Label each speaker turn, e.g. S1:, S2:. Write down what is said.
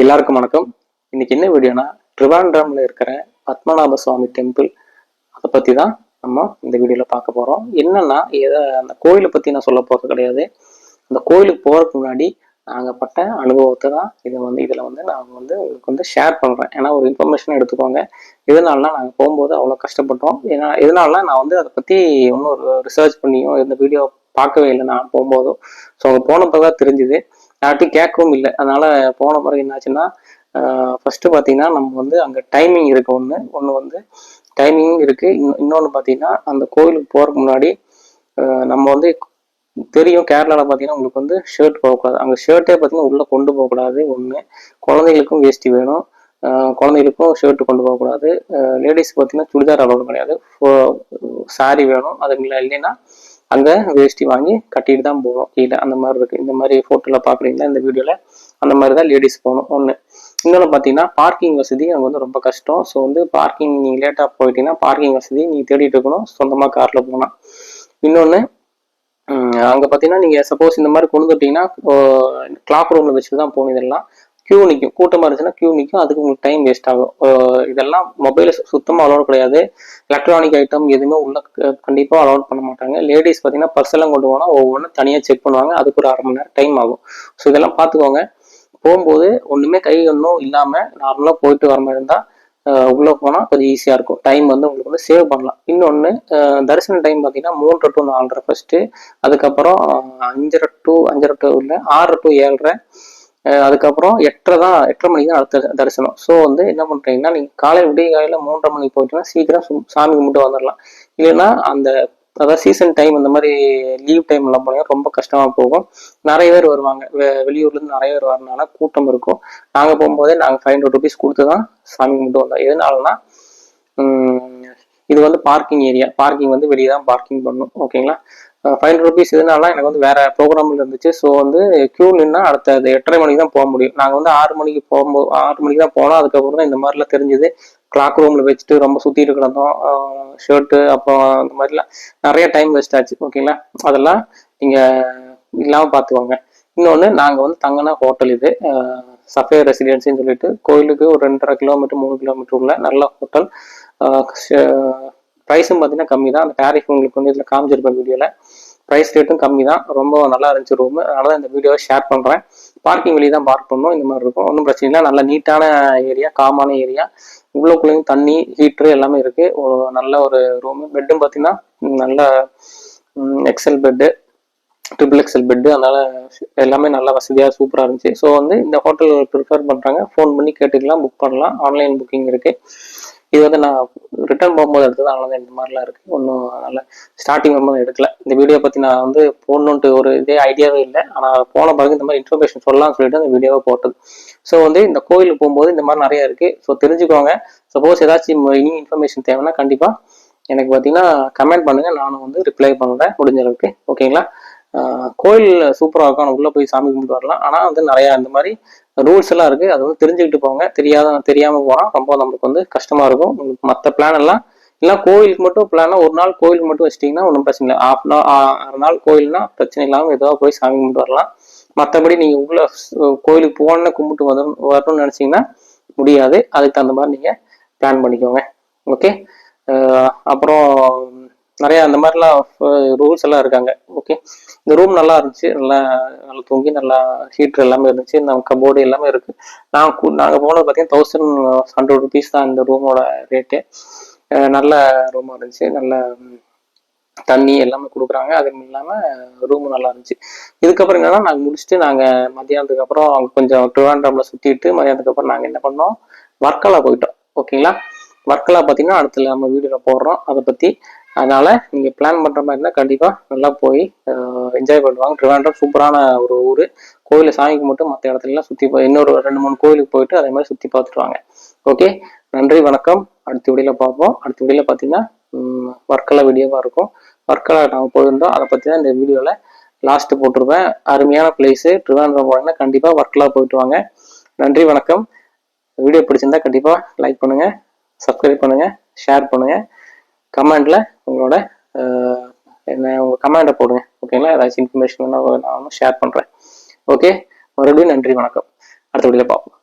S1: எல்லாருக்கும் வணக்கம். இன்னைக்கு என்ன வீடியோனா, ட்ரிவாண்ட்ரம்ல இருக்கிற பத்மநாப சுவாமி டெம்பிள் அதை பத்தி தான் நம்ம இந்த வீடியோல பார்க்க போறோம். என்னன்னா, அந்த கோயிலை பத்தி நான் சொல்ல போறது கிடையாது. அந்த கோயிலுக்கு போறதுக்கு முன்னாடி நாங்க பட்ட அனுபவத்தை தான் இதுல நான் உங்களுக்கு ஷேர் பண்றேன். ஏன்னா ஒரு இன்ஃபர்மேஷன் எடுத்துக்கோங்க. எதனாலனா நாங்க போகும்போது அவ்வளவு கஷ்டப்பட்டோம். ஏன்னா எதனாலனா நான் அதை பத்தி இன்னும் ரிசர்ச் பண்ணியும் இந்த வீடியோ பார்க்கவே இல்லை நான் போகும்போதும். ஸோ அங்கே போன பிறகுதான் தெரிஞ்சுது. யார்ட்டும் கேட்கவும் இல்லை. அதனால போன பிறகு என்னாச்சுன்னா, ஃபர்ஸ்ட் பார்த்தீங்கன்னா நம்ம அங்கே டைமிங் இருக்கு. ஒன்று டைமிங் இருக்கு. இன்னொன்று பார்த்தீங்கன்னா, அந்த கோயிலுக்கு போறதுக்கு முன்னாடி நம்ம தெரியும், கேரளாவில் பார்த்தீங்கன்னா உங்களுக்கு ஷர்ட் போகக்கூடாது. அங்கே ஷர்ட்டே பார்த்தீங்கன்னா உள்ளே கொண்டு போகக்கூடாது. ஒன்று, குழந்தைகளுக்கும் வேஷ்டி வேணும். குழந்தைகளுக்கும் ஷர்ட் கொண்டு போகக்கூடாது. லேடிஸ் பார்த்தீங்கன்னா சுடிதார் அலோடு கிடையாது. சாரி வேணும். அது இல்லைன்னா அங்கே வேஷ்டி வாங்கி கட்டிட்டு தான் போகணும் கீழே. அந்த மாதிரி இருக்கு. இந்த மாதிரி ஃபோட்டோவில் பார்க்குறீங்களா இந்த வீடியோவில், அந்த மாதிரி தான் லேடிஸ் போகணும். ஒன்று. இன்னொன்று பார்த்தீங்கன்னா, பார்க்கிங் வசதி அங்கே ரொம்ப கஷ்டம். ஸோ பார்க்கிங் நீங்கள் லேட்டாக போயிட்டீங்கன்னா பார்க்கிங் வசதி நீங்கள் தேடிட்டு இருக்கணும், சொந்தமாக காரில் போனால். இன்னொன்று, அங்கே பார்த்தீங்கன்னா நீங்கள் சப்போஸ் இந்த மாதிரி கொண்டு வந்துட்டீங்கன்னா கிளாக் ரூமில் வச்சுட்டு தான் போகணும். இதெல்லாம் கியூ நிற்கும். கூட்டமாக இருந்துச்சுன்னா கியூ நிற்கும். அதுக்கு உங்களுக்கு டைம் வேஸ்ட் ஆகும். இதெல்லாம் மொபைல் சுத்தமாக அலோட் கிடையாது. எலக்ட்ரானிக் ஐட்டம் எதுவுமே உள்ள கண்டிப்பாக அலோட் பண்ண மாட்டாங்க. லேடிஸ் பார்த்தீங்கன்னா பர்ஸ் எல்லாம் கொண்டு போனால் ஒவ்வொன்றும் தனியாக செக் பண்ணுவாங்க. அதுக்கு ஒரு 1/2 மணி நேரம் டைம் ஆகும். ஸோ இதெல்லாம் பார்த்துக்கோங்க. போகும்போது ஒன்றுமே கை ஒன்றும் இல்லாமல் நார்மலாக போயிட்டு வர மாதிரி இருந்தால் உள்ளே போனால் கொஞ்சம் ஈஸியாக இருக்கும். டைம் உங்களுக்கு சேவ் பண்ணலாம். இன்னொன்று, தரிசன டைம் பார்த்தீங்கன்னா 3 to 4:30 ஃபர்ஸ்ட்டு. அதுக்கப்புறம் 5:30 to இல்லை 6 to 7:30. அதுக்கப்புறம் 8:30 மணிக்கு தான் அடுத்த தரிசனம். ஸோ என்ன பண்ணுறீங்கன்னா, நீங்கள் காலையில் விடிய 3:30 மணிக்கு போயிட்டீங்கன்னா சீக்கிரம் சாமி கும்பிட்டு வந்துடலாம். இல்லைன்னா அதாவது சீசன் டைம் இந்த மாதிரி லீவ் டைம் எல்லாம் போனீங்கன்னா ரொம்ப கஷ்டமா போகும். நிறைய பேர் வருவாங்க. வெளியூர்லேருந்து நிறைய பேர் வரனால கூட்டம் இருக்கும். நாங்கள் போகும்போதே நாங்கள் 500 rupees கொடுத்து தான் சாமி கும்பிட்டு வந்தோம். எதனாலனா, இது பார்க்கிங் ஏரியா. பார்க்கிங் வெளியே தான் பார்க்கிங் பண்ணணும். ஓகேங்களா. 500 rupees இதனால எனக்கு வேற ப்ரோக்ராமில் இருந்துச்சு. ஸோ கியூ நின்னா அடுத்த 8:30 மணிக்கு தான் போக முடியும். நாங்கள் 6 மணிக்கு போகும்போது 6 மணிக்கு தான் போனோம். அதுக்கப்புறம் தான் இந்த மாதிரிலாம் தெரிஞ்சுது. கிளாக் ரூமில் வச்சுட்டு ரொம்ப சுற்றிட்டு கிடந்தோம். ஷர்ட்டு அப்புறம் அந்த மாதிரிலாம் நிறைய டைம் வேஸ்ட் ஆச்சு. ஓகேங்களா. அதெல்லாம் நீங்கள் இல்லாமல் பார்த்துக்கோங்க. இன்னொன்று, நாங்கள் தங்கின ஹோட்டல் இது சஃபேர் ரெசிடென்சின்னு சொல்லிட்டு கோயிலுக்கு ஒரு 2.5 கிலோமீட்டர் 3 கிலோமீட்டர் உள்ள நல்ல ஹோட்டல். ப்ரைஸும் பார்த்தீங்கன்னா கம்மி தான். அந்த டேரிஃப் உங்களுக்கு இதில் காமிச்சிருப்பேன் வீடியோவில். ப்ரைஸ் ரேட்டும் கம்மி தான். ரொம்ப நல்லா இருந்துச்சு ரூமு. அதனால தான் இந்த வீடியோவை ஷேர் பண்ணுறேன். பார்க்கிங் வெளியே தான் பார்க் பண்ணணும். இந்த மாதிரி இருக்கும். ஒன்றும் பிரச்சனை இல்லை. நல்ல நீட்டான ஏரியா, காமான ஏரியா. உள்ளுக்குள்ளேயும் தண்ணி, ஹீட்ரு எல்லாமே இருக்குது. ஒரு நல்ல ஒரு ரூமு. பெட்டும் பார்த்தீங்கன்னா நல்ல XL bed, triple XL bed. அதனால எல்லாமே நல்லா வசதியாக சூப்பராக இருந்துச்சு. ஸோ இந்த ஹோட்டல் ப்ரிஃபர் பண்ணுறாங்க. ஃபோன் பண்ணி கேட்டுக்கலாம், புக் பண்ணலாம். ஆன்லைன் புக்கிங் இருக்குது. இது நான் ரிட்டர்ன் போகும்போது எடுத்தது. அதனால தான் இந்த மாதிரிலாம் இருக்குது. ஒன்றும் நல்ல ஸ்டார்டிங் வரும்போது எடுக்கல. இந்த வீடியோ பற்றி நான் போடணுன்ட்டு ஒரு இதே ஐடியாவே இல்லை. ஆனால் போன பிறகு இந்த மாதிரி இன்ஃபர்மேஷன் சொல்லலாம்னு சொல்லிட்டு அந்த வீடியோவை போட்டது. ஸோ இந்த கோயிலுக்கு போகும்போது இந்த மாதிரி நிறைய இருக்குது. ஸோ தெரிஞ்சுக்கோங்க. சப்போஸ் ஏதாச்சும் இனி இன்ஃபர்மேஷன் தேவைன்னா கண்டிப்பாக எனக்கு பார்த்தீங்கன்னா கமெண்ட் பண்ணுங்கள். நானும் ரிப்ளை பண்ணுறேன் முடிஞ்ச அளவுக்கு. ஓகேங்களா. கோயில் சூப்பராக இருக்கும். ஆனால் உள்ளே போய் சாமி கும்பிட்டு வரலாம். ஆனால் நிறையா இந்த மாதிரி ரூல்ஸ் எல்லாம் இருக்குது. அது தெரிஞ்சுக்கிட்டு போங்க. தெரியாமல் போனால் ரொம்ப நம்மளுக்கு கஷ்டமாக இருக்கும். உங்களுக்கு மற்ற பிளான் எல்லாம் இல்லை கோயிலுக்கு மட்டும் பிளானா ஒரு நாள் கோயிலுக்கு மட்டும் வச்சிட்டிங்கன்னா ஒன்றும் பிரச்சனை இல்லை. 1/2 நாள் கோயில்னா பிரச்சனை இல்லாமல் ஏதோ போய் சாமி கும்பிட்டு வரலாம். மற்றபடி நீங்கள் உள்ள கோயிலுக்கு போன கும்பிட்டு வரணும்னு நினச்சிங்கன்னா முடியாது. அதுக்கு தகுந்த மாதிரி நீங்கள் பிளான் பண்ணிக்கோங்க. ஓகே. அப்புறம் நிறைய அந்த மாதிரிலாம் ரூல்ஸ் எல்லாம் இருக்காங்க. ஓகே. இந்த ரூம் நல்லா இருந்துச்சு. நல்லா தூங்கி நல்லா ஹீட்டர் எல்லாமே இருந்துச்சு. நம்ம கபோர்டு எல்லாமே இருக்கு. நாங்கள் போனது பார்த்தீங்கன்னா 1100 rupees தான் இந்த ரூமோட ரேட்டு. நல்ல ரூமாக இருந்துச்சு. நல்ல தண்ணி எல்லாமே கொடுக்குறாங்க. அதுவும் இல்லாமல் ரூமும் நல்லா இருந்துச்சு. இதுக்கப்புறம் என்னன்னா, நாங்கள் முடிச்சுட்டு நாங்கள் மத்தியானத்துக்கு அப்புறம் அங்கே கொஞ்சம் ட்ரிவாண்ட்ரம்ல சுற்றிட்டு மதியானத்துக்கு அப்புறம் நாங்கள் என்ன பண்ணோம், வர்க்கலா போயிட்டோம். ஓகேங்களா. வர்க்கலா பார்த்தீங்கன்னா அடுத்த நம்ம வீடியோவில் போடுறோம் அதை பற்றி. அதனால நீங்கள் பிளான் பண்ணுற மாதிரி இருந்தால் கண்டிப்பாக நல்லா போய் என்ஜாய் பண்ணுவாங்க. ட்ரிவாண்ட்ரம் சூப்பரான ஒரு ஊர். கோயிலை சாமிக்கு மட்டும் மற்ற இடத்துலலாம் சுற்றி இன்னொரு 2-3 கோயிலுக்கு போயிட்டு அதே மாதிரி சுற்றி பார்த்துட்டு வாங்க. ஓகே. நன்றி, வணக்கம். அடுத்த வீடியோவில் பார்ப்போம். அடுத்த வீடியோவில் பார்த்தீங்கன்னா வர்க்கலா வீடியோவாக இருக்கும். வர்க்கலா நாங்கள் போயிருந்தோம். அதை பற்றி தான் இந்த வீடியோவில் லாஸ்ட்டு போட்டிருப்பேன். அருமையான பிளேஸு. ட்ரிவாண்ட்ரம் போனீங்கன்னா கண்டிப்பாக வர்க்கலா போயிட்டு வாங்க. நன்றி, வணக்கம். வீடியோ பிடிச்சிருந்தா கண்டிப்பாக லைக் பண்ணுங்கள், சப்ஸ்கிரைப் பண்ணுங்கள், ஷேர் பண்ணுங்கள். கமெண்ட்ல உங்களோட உங்கள் கமெண்ட்டை போடுங்க. ஓகேங்களா. ஏதாச்சும் இன்ஃபர்மேஷன் நான் ஷேர் பண்ணுறேன். ஓகே. மறுபடியும் நன்றி, வணக்கம். அடுத்த வீடியோவில் பார்ப்போம்.